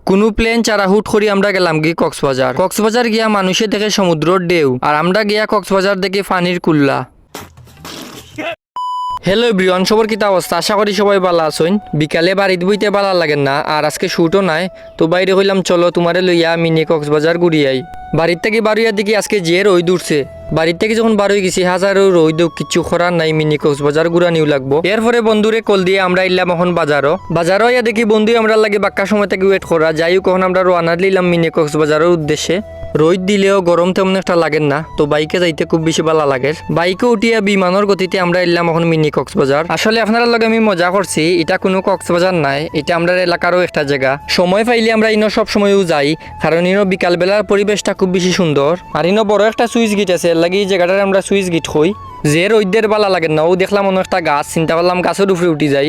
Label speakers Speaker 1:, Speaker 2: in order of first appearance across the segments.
Speaker 1: কোনো প্লেন চারা হুট করি আমরা গেলাম কি কক্সবাজার গিয়া মানুষে দেখে সমুদ্রর ঢেউ আর আমরা গিয়া কক্সবাজার দেখে পানির কুল্লা। হ্যালো এভরিওয়ান, সবার কিতা অবস্থা? আশা করি সবাই ভালো আছেন। বিকালে বাড়িতে বইতে ভালো লাগেন না, আর আজকে শুটও নাই, তো বাইরে হইলাম চলো তোমারে লইয়া মিনি কক্সবাজার ঘুরিয়াই। বাড়ির থেকে বারোইয়া দেখি আজকে যে রোদ উঠছে। বাড়ির থেকে যখন বারোই গেছি হাজারো রোদ, কিছু করার নাই, মিনি কক্সবাজার ঘুরা নিউ লাগবো। এরপরে বন্ধুরে কল দিয়ে আমরা ইলাম এখন বাজারও ইয়া দেখি বন্ধু আমরা লাগে বাক্কা সময় থেকে ওয়েট করা যাই হোক, কখন আমরা রওনা দিলাম মিনি কক্সবাজারের উদ্দেশ্যে। রোদ দিলেও গরম তেমন একটা লাগেন না, তো বাইকে যাইতে খুব বেশি ভালো লাগে। বাইকে উঠিয়া বিমানের গতিতে আমরা এলাম এখন মিনি কক্সবাজার। আসলে আপনারা লগে আমি মজা করছি, এটা কোনো কক্সবাজার নাই, এটা আমরা এলাকারও একটা জায়গা। সময় পাইলে আমরা ইনো সব সময়ও যাই, কারণ ইনো বিকালবেলার পরিবেশটা খুব বেশি সুন্দর। আর ইনো বড় একটা সুইচ গেট আছে, লাগি এই জায়গাটার আমরা সুইচ গেট হই। যে রোদের বালা লাগে না, ও দেখলাম অন্য একটা গাছ, চিন্তা করলাম গাছের উপরে উঠি যাই।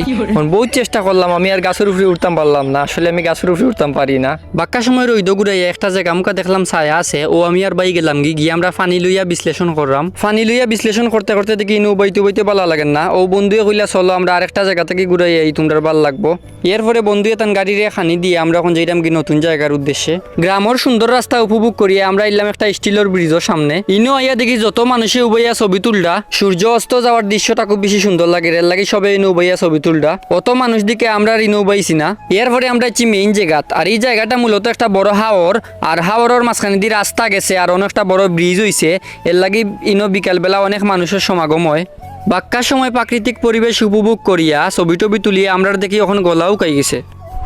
Speaker 1: বহুত চেষ্টা করলাম, আমি আর গাছের উপরে উঠতাম পারলাম না, আসলে আমি গাছের উপরে উঠতাম পারি না। বাক্কা সময় রইদ ঘুরাই একটা জায়গা আমকা দেখলাম ছায়া আছে, ও আমি আর বাই গেলাম গিয়ে আমরা পানি লইয়া বিশ্লেষণ করলাম। পানি লইয়া বিশ্লেষণ করতে করতে দেখি ইনো বইতে বালা লাগেন না, ও বন্ধুয়ে কইলা চলো আমরা আরেকটা জায়গা থেকে ঘুরাই এই, তোমরা ভাল লাগবো। এরপরে বন্ধুয়ে তান গাড়িরে খানি দিয়ে আমরা এখন যাইলাম কি নতুন জায়গার উদ্দেশ্যে। গ্রামের সুন্দর রাস্তা উপভোগ করিয়া আমরা এলাম একটা স্টিলের ব্রিজের সামনে। ইনো আইয়া দেখি যত মানুষে উবাইয়া ছবি তুলরা, সূর্য অস্ত যাওয়ার দৃশ্যটা খুব বেশি সুন্দর লাগে, রেল লাগে সবে ইনো উবাইয়া ছবি তুলরা। অত মানুষ দিকে আমরা ইনো উবাইছি না। এরপরে আমরা ইচ্ছি মেইন জায়গাত, আর এই জায়গাটা মূলত একটা বড় হাওর, আর হাওরের মাঝখানে দিয়ে রাস্তা গেছে আর অনেকটা বড় ব্রিজ হইছে, এর লাগি ইনো বিকালবেলা অনেক মানুষের সমাগম হয়। বাক্কার সময় প্রাকৃতিক পরিবেশ উপভোগ করিয়া ছবি টবি তুলিয়া আমরা দেখি এখন গলাও কাই গেছে।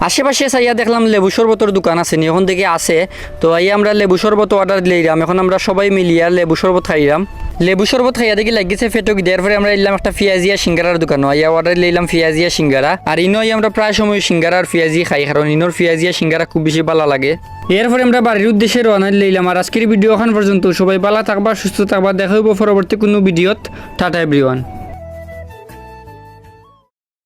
Speaker 1: আশেপাশে চাইয়া দেখলাম লেবু শরবতের দোকান আছে নি, এখন দেখি আছে, তো এই আমরা লেবু শরবত অর্ডার দিলাম। এখন আমরা সবাই মিলিয়া লেবু শরবত খাইলাম। লেবু শরবত খাইয়া দেখি লাগিছে ফেটক, দেওয়ার পরে আমরা এলাম একটা পিঁয়াজিয়া সিঙ্গারার দোকান, ইয়া অর্ডার লইলাম পিঁয়াজিয়া সিঙ্গারা। আর ইনো আমরা প্রায় সময় সিঙ্গারা আর পিঁয়াজি খাই, কারণ ইনোর পিঁয়াজিয়া সিঙ্গারা খুব বেশি ভালো লাগে। এরপরে আমরা বাড়ির উদ্দেশ্যে রওনা লইলাম। আর আজকের ভিডিও এখন পর্যন্ত, সবাই ভালো থাকবা, সুস্থ থাকবা, দেখা হইব পরবর্তী কোনো ভিডিওত। Tata everyone.